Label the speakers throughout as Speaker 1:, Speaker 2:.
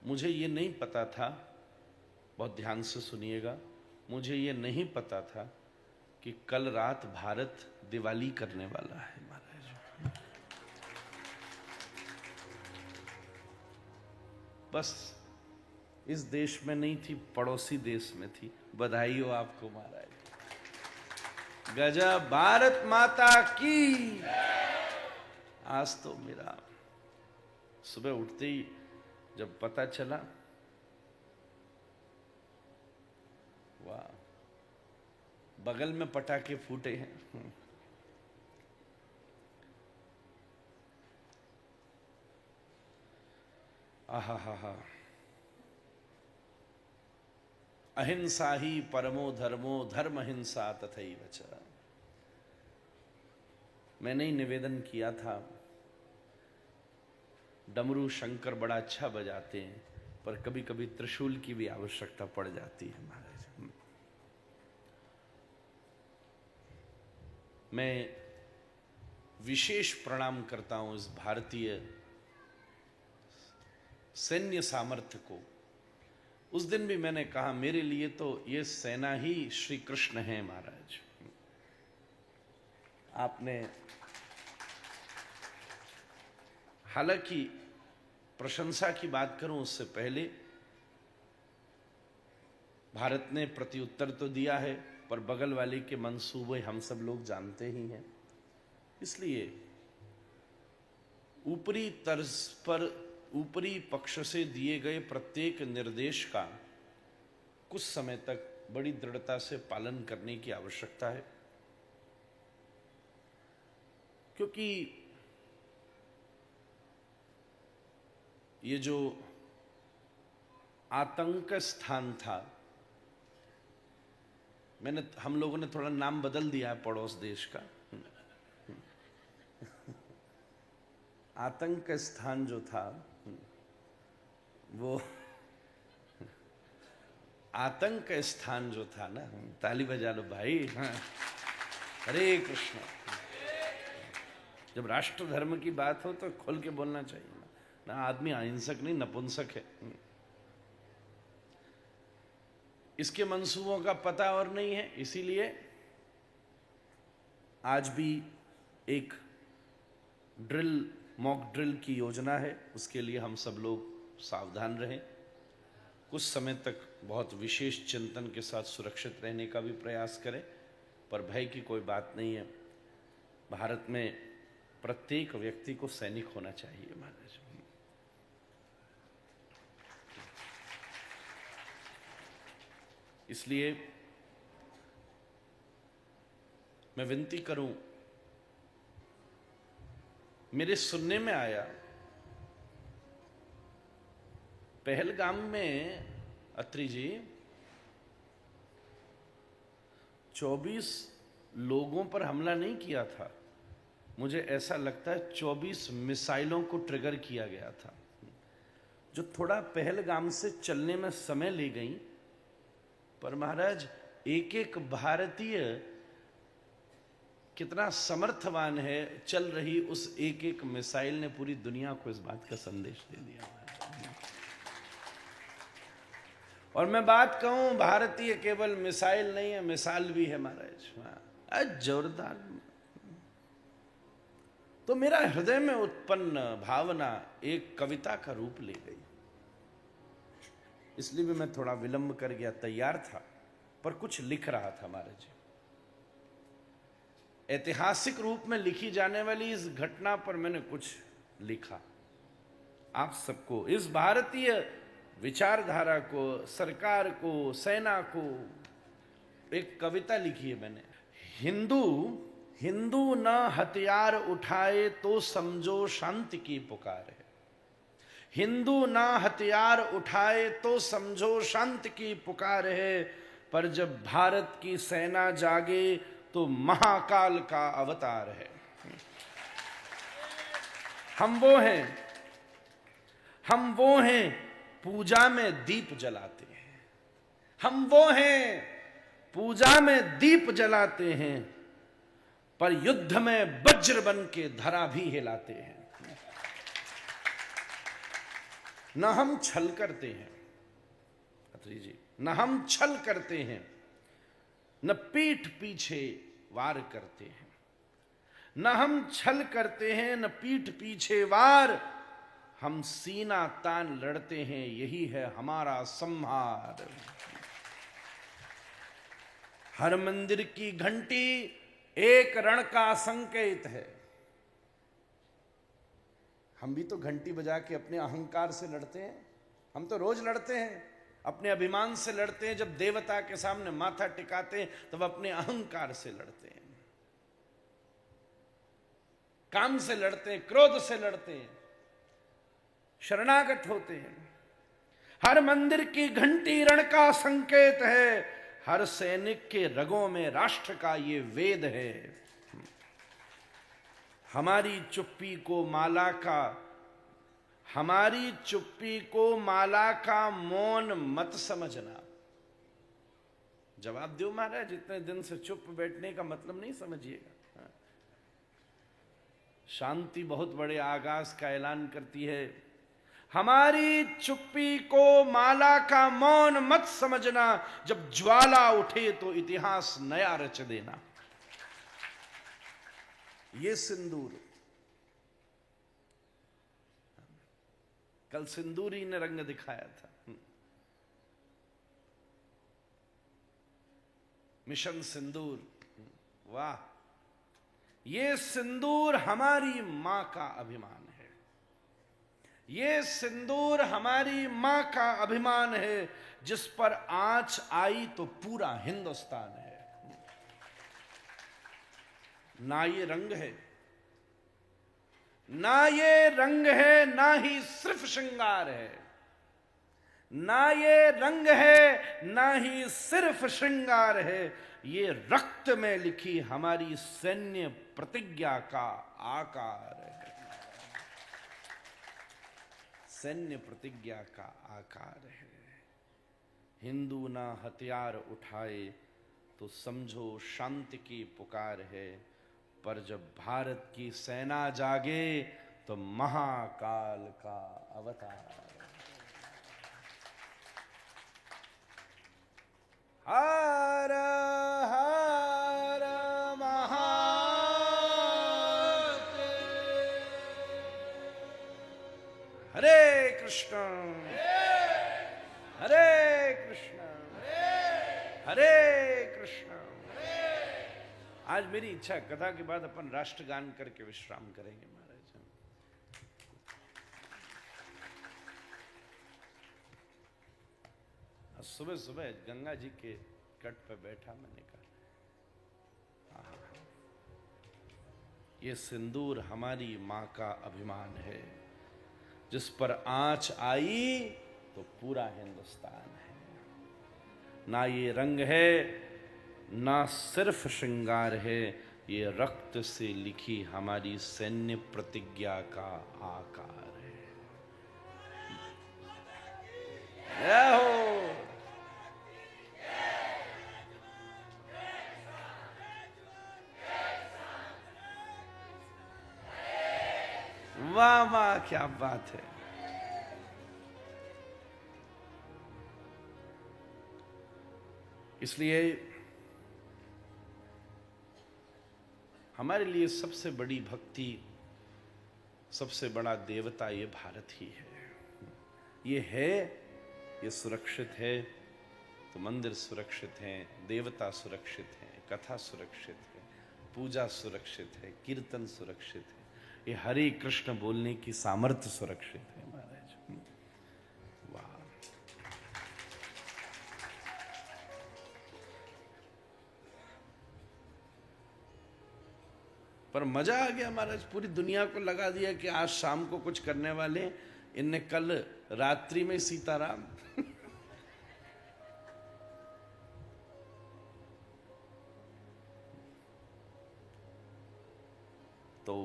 Speaker 1: मुझे ये नहीं पता था, बहुत ध्यान से सुनिएगा, मुझे ये नहीं पता था कि कल रात भारत दिवाली करने वाला है महाराज। बस इस देश में नहीं थी, पड़ोसी देश में थी। बधाई हो आपको महाराज। गजब, भारत माता की। आज तो मेरा सुबह उठते ही जब पता चला, वाह, बगल में पटाखे फूटे हैं। आहा हा हा। अहिंसा ही परमो धर्मो, धर्म हिंसा तथैव च। मैंने ही निवेदन किया था, डमरू शंकर बड़ा अच्छा बजाते हैं, पर कभी कभी त्रिशूल की भी आवश्यकता पड़ जाती है महाराज। मैं विशेष प्रणाम करता हूं इस भारतीय सैन्य सामर्थ्य को। उस दिन भी मैंने कहा, मेरे लिए तो ये सेना ही श्री कृष्ण है महाराज। आपने हालांकि प्रशंसा की बात करूं उससे पहले, भारत ने प्रत्युत्तर तो दिया है, पर बगल वाले के मंसूबे हम सब लोग जानते ही हैं। इसलिए ऊपरी तर्ज पर, ऊपरी पक्ष से दिए गए प्रत्येक निर्देश का कुछ समय तक बड़ी दृढ़ता से पालन करने की आवश्यकता है, क्योंकि ये जो आतंक स्थान था, हम लोगों ने थोड़ा नाम बदल दिया है पड़ोस देश का। आतंक स्थान जो था वो आतंक स्थान जो था ना, ताली बजा लो भाई। हाँ, हरे कृष्ण। जब राष्ट्र धर्म की बात हो तो खोल के बोलना चाहिए ना। आदमी अहिंसक नहीं, नपुंसक है। इसके मंसूबों का पता और नहीं है, इसीलिए आज भी एक मॉक ड्रिल की योजना है। उसके लिए हम सब लोग सावधान रहें। कुछ समय तक बहुत विशेष चिंतन के साथ सुरक्षित रहने का भी प्रयास करें, पर भय की कोई बात नहीं है। भारत में प्रत्येक व्यक्ति को सैनिक होना चाहिए महाराज। इसलिए मैं विनती करूं, मेरे सुनने में आया पहलगाम में, अत्री जी, 24 लोगों पर हमला नहीं किया था। मुझे ऐसा लगता है 24 मिसाइलों को ट्रिगर किया गया था, जो थोड़ा पहलगाम से चलने में समय ले गई। पर महाराज, एक एक भारतीय कितना समर्थवान है, चल रही उस एक एक मिसाइल ने पूरी दुनिया को इस बात का संदेश दे दिया। और मैं बात कहूं, भारतीय केवल मिसाइल नहीं है, मिसाल भी है महाराज। जोरदार। तो मेरा हृदय में उत्पन्न भावना एक कविता का रूप ले गई। इसलिए भी मैं थोड़ा विलंब कर गया। तैयार था पर कुछ लिख रहा था महाराज। ऐतिहासिक रूप में लिखी जाने वाली इस घटना पर मैंने कुछ लिखा। आप सबको, इस भारतीय विचारधारा को, सरकार को, सेना को, एक कविता लिखी है मैंने। हिंदू न हथियार उठाए तो समझो शांति की पुकार है। हिंदू न हथियार उठाए तो समझो शांति की पुकार है, पर जब भारत की सेना जागे तो महाकाल का अवतार है। हम वो हैं पूजा में दीप जलाते हैं। हम वो हैं पूजा में दीप जलाते हैं, पर युद्ध में वज्र बन के धरा भी हिलाते हैं। न हम छल करते हैं, अत्री जी, न हम छल करते हैं, न पीठ पीछे वार करते हैं, न हम छल करते हैं, न पीठ पीछे वार, हम सीना तान लड़ते हैं, यही है हमारा संहार। हर मंदिर की घंटी एक रण का संकेत है। हम भी तो घंटी बजा के अपने अहंकार से लड़ते हैं, हम तो रोज लड़ते हैं, अपने अभिमान से लड़ते हैं। जब देवता के सामने माथा टिकाते हैं तब अपने अहंकार से लड़ते हैं, काम से लड़ते हैं, क्रोध से लड़ते हैं, शरणागत होते हैं। हर मंदिर की घंटी रण का संकेत है, हर सैनिक के रगों में राष्ट्र का ये वेद है। हमारी चुप्पी को माला का, हमारी चुप्पी को माला का मौन मत समझना। जवाब दो महाराज, इतने दिन से चुप बैठने का मतलब नहीं समझिएगा। शांति बहुत बड़े आगाज का ऐलान करती है। हमारी चुप्पी को माला का मौन मत समझना, जब ज्वाला उठे तो इतिहास नया रच देना। ये सिंदूर, कल सिंदूरी ने रंग दिखाया था। मिशन सिंदूर, वाह! ये सिंदूर हमारी मां का अभिमान है, ये सिंदूर हमारी मां का अभिमान है। जिस पर आंच आई तो पूरा हिंदुस्तान है। ना ये रंग है, ना ये रंग है, ना ही सिर्फ श्रृंगार है। ना ये रंग है, ना ही सिर्फ श्रृंगार है, ये रक्त में लिखी हमारी सैन्य प्रतिज्ञा का आकार है। सैन्य प्रतिज्ञा का आकार है। हिंदू ना हथियार उठाए तो समझो शांति की पुकार है, पर जब भारत की सेना जागे तो महाकाल का अवतार। हर हर महादेव, हरे कृष्ण हरे कृष्ण हरे कृष्ण। आज मेरी इच्छा, कथा के बाद अपन राष्ट्रगान करके विश्राम करेंगे महाराज। सुबह सुबह गंगा जी के तट पर बैठा, मैंने कहा ये सिंदूर हमारी मां का अभिमान है। जिस पर आंच आई तो पूरा हिंदुस्तान है। ना ये रंग है, ना सिर्फ श्रृंगार है, ये रक्त से लिखी हमारी सैन्य प्रतिज्ञा का आकार है। जय हो। वाह वाह, क्या बात है। इसलिए हमारे लिए सबसे बड़ी भक्ति, सबसे बड़ा देवता ये भारत ही है। ये है, ये सुरक्षित है तो मंदिर सुरक्षित हैं, देवता सुरक्षित हैं, कथा सुरक्षित है, पूजा सुरक्षित है, कीर्तन सुरक्षित है, ये हरे कृष्ण बोलने की सामर्थ्य सुरक्षित है महाराज। वाह! पर मजा आ गया महाराज। पूरी दुनिया को लगा दिया कि आज शाम को कुछ करने वाले, इनने कल रात्रि में सीताराम। तो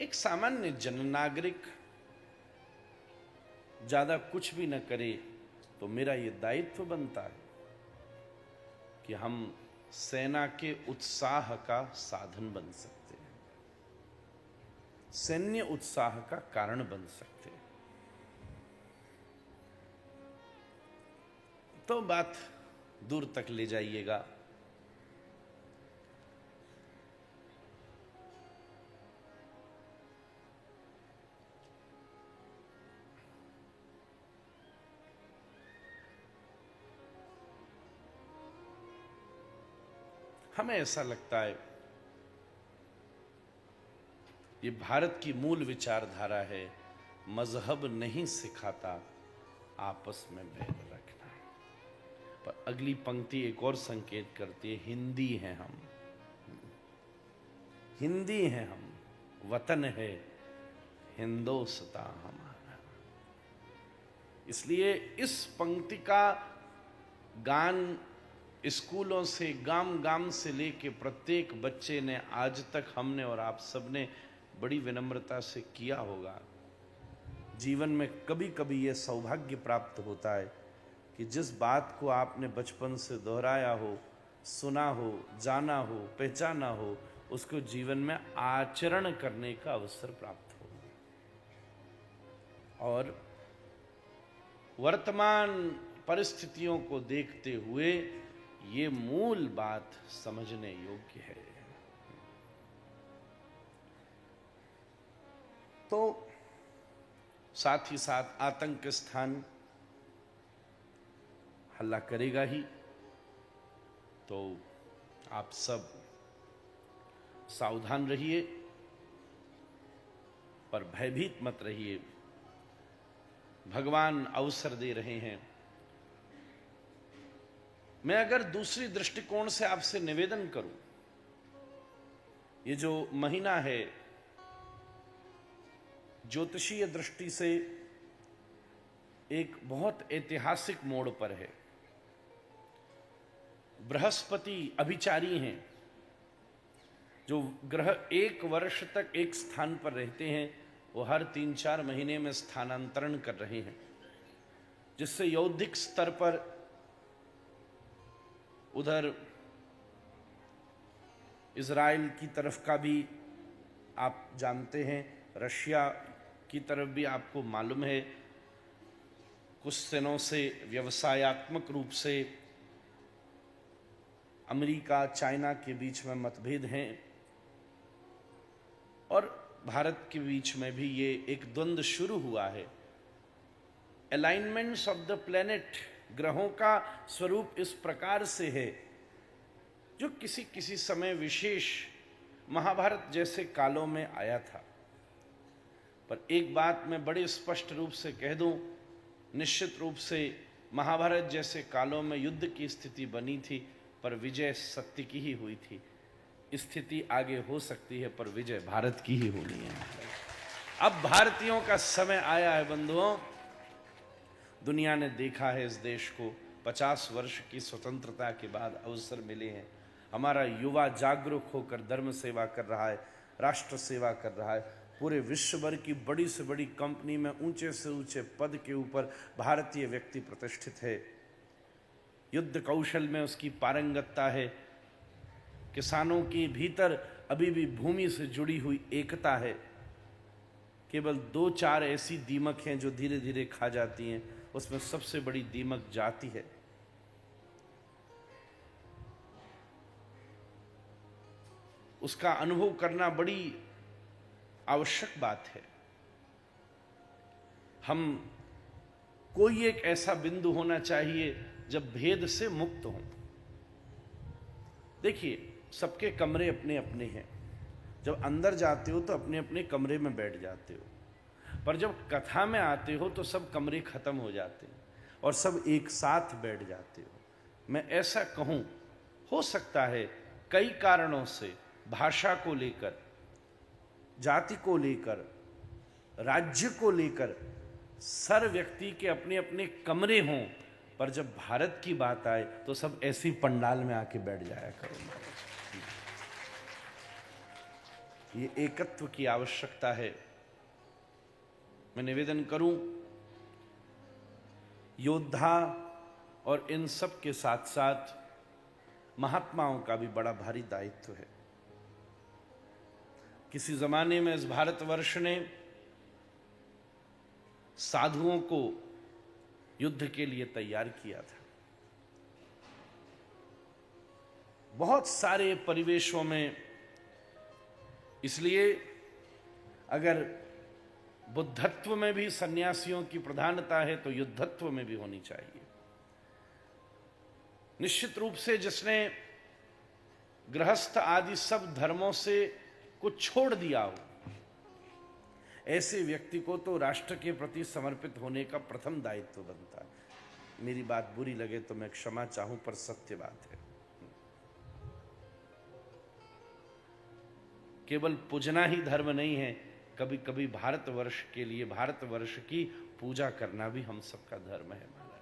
Speaker 1: एक सामान्य जन नागरिक ज्यादा कुछ भी न करे तो मेरा यह दायित्व बनता है कि हम सेना के उत्साह का साधन बन सकते हैं, सैन्य उत्साह का कारण बन सकते हैं। तो बात दूर तक ले जाइएगा। हमें ऐसा लगता है ये भारत की मूल विचारधारा है, मजहब नहीं सिखाता आपस में भेद रखना। पर अगली पंक्ति एक और संकेत करती है, हिंदी हैं हम, हिंदी हैं हम, वतन है हिंदोस्तां हमारा। इसलिए इस पंक्ति का गान स्कूलों से, गांव गांव से लेके प्रत्येक बच्चे ने आज तक, हमने और आप सबने बड़ी विनम्रता से किया होगा। जीवन में कभी कभी यह सौभाग्य प्राप्त होता है कि जिस बात को आपने बचपन से दोहराया हो, सुना हो, जाना हो, पहचाना हो, उसको जीवन में आचरण करने का अवसर प्राप्त हो। और वर्तमान परिस्थितियों को देखते हुए ये मूल बात समझने योग्य है। तो साथ ही साथ आतंक स्थान हल्ला करेगा ही, तो आप सब सावधान रहिए, पर भयभीत मत रहिए। भगवान अवसर दे रहे हैं। मैं अगर दूसरी दृष्टिकोण से आपसे निवेदन करूं, ये जो महीना है ज्योतिषीय दृष्टि से एक बहुत ऐतिहासिक मोड़ पर है। बृहस्पति अभिचारी हैं, जो ग्रह एक वर्ष तक एक स्थान पर रहते हैं, वो हर 3-4 महीने में स्थानांतरण कर रहे हैं, जिससे यौद्धिक स्तर पर उधर इजराइल की तरफ का भी आप जानते हैं, रशिया की तरफ भी आपको मालूम है, कुछ दिनों से व्यवसायत्मक रूप से अमेरिका चाइना के बीच में मतभेद हैं, और भारत के बीच में भी ये एक द्वंद्व शुरू हुआ है। अलाइनमेंट्स ऑफ द प्लेनेट, ग्रहों का स्वरूप इस प्रकार से है जो किसी किसी समय विशेष महाभारत जैसे कालों में आया था। पर एक बात मैं बड़े स्पष्ट रूप से कह दूं, निश्चित रूप से महाभारत जैसे कालों में युद्ध की स्थिति बनी थी, पर विजय सत्य की ही हुई थी। स्थिति आगे हो सकती है, पर विजय भारत की ही होनी है। अब भारतीयों का समय आया है बंधुओं। दुनिया ने देखा है इस देश को, 50 वर्ष की स्वतंत्रता के बाद अवसर मिले हैं। हमारा युवा जागरूक होकर धर्म सेवा कर रहा है, राष्ट्र सेवा कर रहा है। पूरे विश्व भर की बड़ी से बड़ी कंपनी में ऊंचे से ऊंचे पद के ऊपर भारतीय व्यक्ति प्रतिष्ठित है। युद्ध कौशल में उसकी पारंगतता है। किसानों के भीतर अभी भी भूमि से जुड़ी हुई एकता है। केवल 2-4 ऐसी दीमक हैं जो धीरे धीरे खा जाती हैं, उसमें सबसे बड़ी दीमक जाति है। उसका अनुभव करना बड़ी आवश्यक बात है। हम कोई एक ऐसा बिंदु होना चाहिए जब भेद से मुक्त हों। देखिए, सबके कमरे अपने अपने हैं। जब अंदर जाते हो तो अपने अपने कमरे में बैठ जाते हो, पर जब कथा में आते हो तो सब कमरे खत्म हो जाते हैं और सब एक साथ बैठ जाते हो। मैं ऐसा कहूं, हो सकता है कई कारणों से, भाषा को लेकर, जाति को लेकर, राज्य को लेकर सर व्यक्ति के अपने अपने कमरे हों, पर जब भारत की बात आए तो सब ऐसी पंडाल में आके बैठ जाया करो। ये एकत्व की आवश्यकता है। मैं निवेदन करूं, योद्धा और इन सब के साथ साथ महात्माओं का भी बड़ा भारी दायित्व है। किसी जमाने में इस भारतवर्ष ने साधुओं को युद्ध के लिए तैयार किया था। बहुत सारे परिवेशों में। इसलिए अगर बुद्धत्व में भी सन्यासियों की प्रधानता है तो युद्धत्व में भी होनी चाहिए। निश्चित रूप से जिसने गृहस्थ आदि सब धर्मों से कुछ छोड़ दिया हो, ऐसे व्यक्ति को तो राष्ट्र के प्रति समर्पित होने का प्रथम दायित्व बनता है। मेरी बात बुरी लगे तो मैं क्षमा चाहूं, पर सत्य बात है। केवल पूजना ही धर्म नहीं है, कभी कभी भारतवर्ष के लिए, भारतवर्ष की पूजा करना भी हम सबका धर्म है महाराज।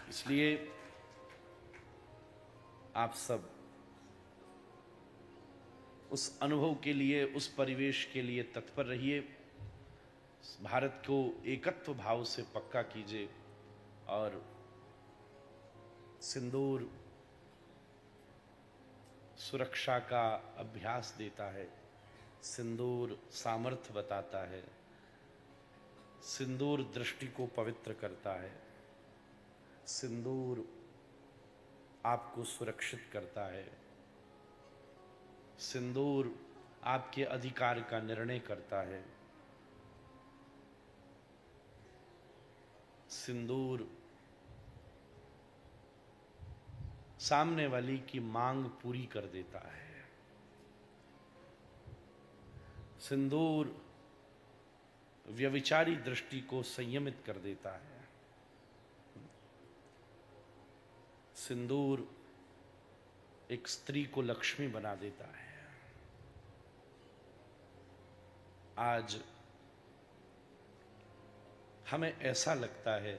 Speaker 1: इसलिए आप सब उस अनुभव के लिए, उस परिवेश के लिए तत्पर रहिए। भारत को एकत्व भाव से पक्का कीजिए। और सिंदूर सुरक्षा का अभ्यास देता है, सिंदूर सामर्थ्य बताता है, सिंदूर दृष्टि को पवित्र करता है, सिंदूर आपको सुरक्षित करता है, सिंदूर आपके अधिकार का निर्णय करता है, सिंदूर सामने वाली की मांग पूरी कर देता है, सिंदूर व्यभिचारी दृष्टि को संयमित कर देता है, सिंदूर एक स्त्री को लक्ष्मी बना देता है। आज हमें ऐसा लगता है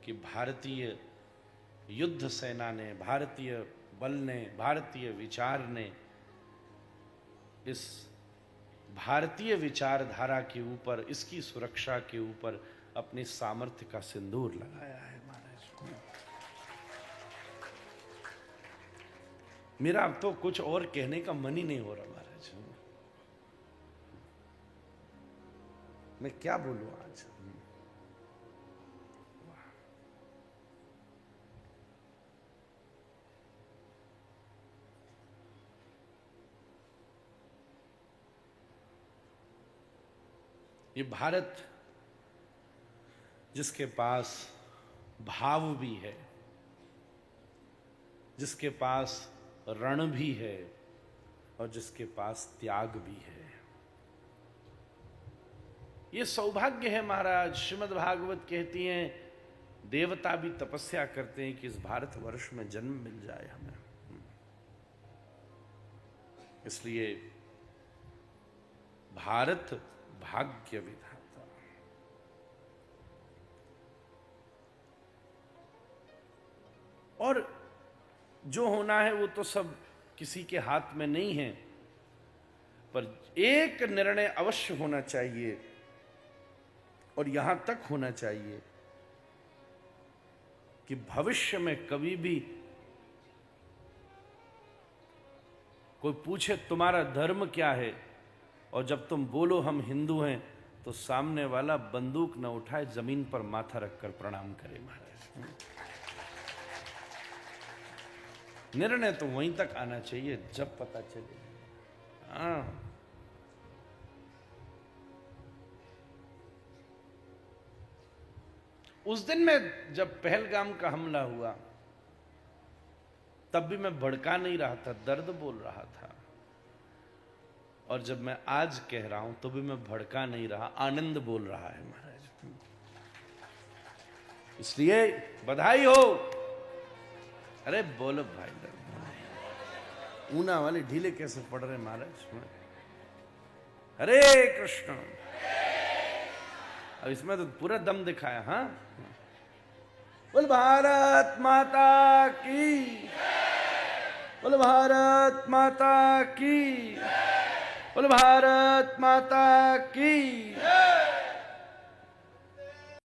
Speaker 1: कि भारतीय युद्ध सेना ने, भारतीय बल ने, भारतीय विचार ने इस भारतीय विचारधारा के ऊपर, इसकी सुरक्षा के ऊपर अपने सामर्थ्य का सिंदूर लगाया है महाराज। मेरा अब तो कुछ और कहने का मन ही नहीं हो रहा महाराज। मैं क्या बोलूं आज। ये भारत जिसके पास भाव भी है, जिसके पास रण भी है और जिसके पास त्याग भी है, ये सौभाग्य है महाराज। श्रीमद् भागवत कहती हैं देवता भी तपस्या करते हैं कि इस भारतवर्ष में जन्म मिल जाए हमें। इसलिए भारत भाग्य विधाता। और जो होना है वो तो सब किसी के हाथ में नहीं है, पर एक निर्णय अवश्य होना चाहिए और यहां तक होना चाहिए कि भविष्य में कभी भी कोई पूछे तुम्हारा धर्म क्या है, और जब तुम बोलो हम हिंदू हैं, तो सामने वाला बंदूक न उठाए, जमीन पर माथा रखकर प्रणाम करे महाराज। निर्णय तो वहीं तक आना चाहिए जब पता चले। हाँ, उस दिन में जब पहलगाम का हमला हुआ तब भी मैं भड़का नहीं रहा था, दर्द बोल रहा था। और जब मैं आज कह रहा हूं तो भी मैं भड़का नहीं रहा, आनंद बोल रहा है महाराज। इसलिए बधाई हो। अरे बोलो भाई, ऊना वाले ढीले कैसे पड़ रहे महाराज। हरे कृष्ण। अब इसमें तो पूरा दम दिखाया। हाँ, बोल भारत माता की, बोल भारत माता की, बोल भारत माता की।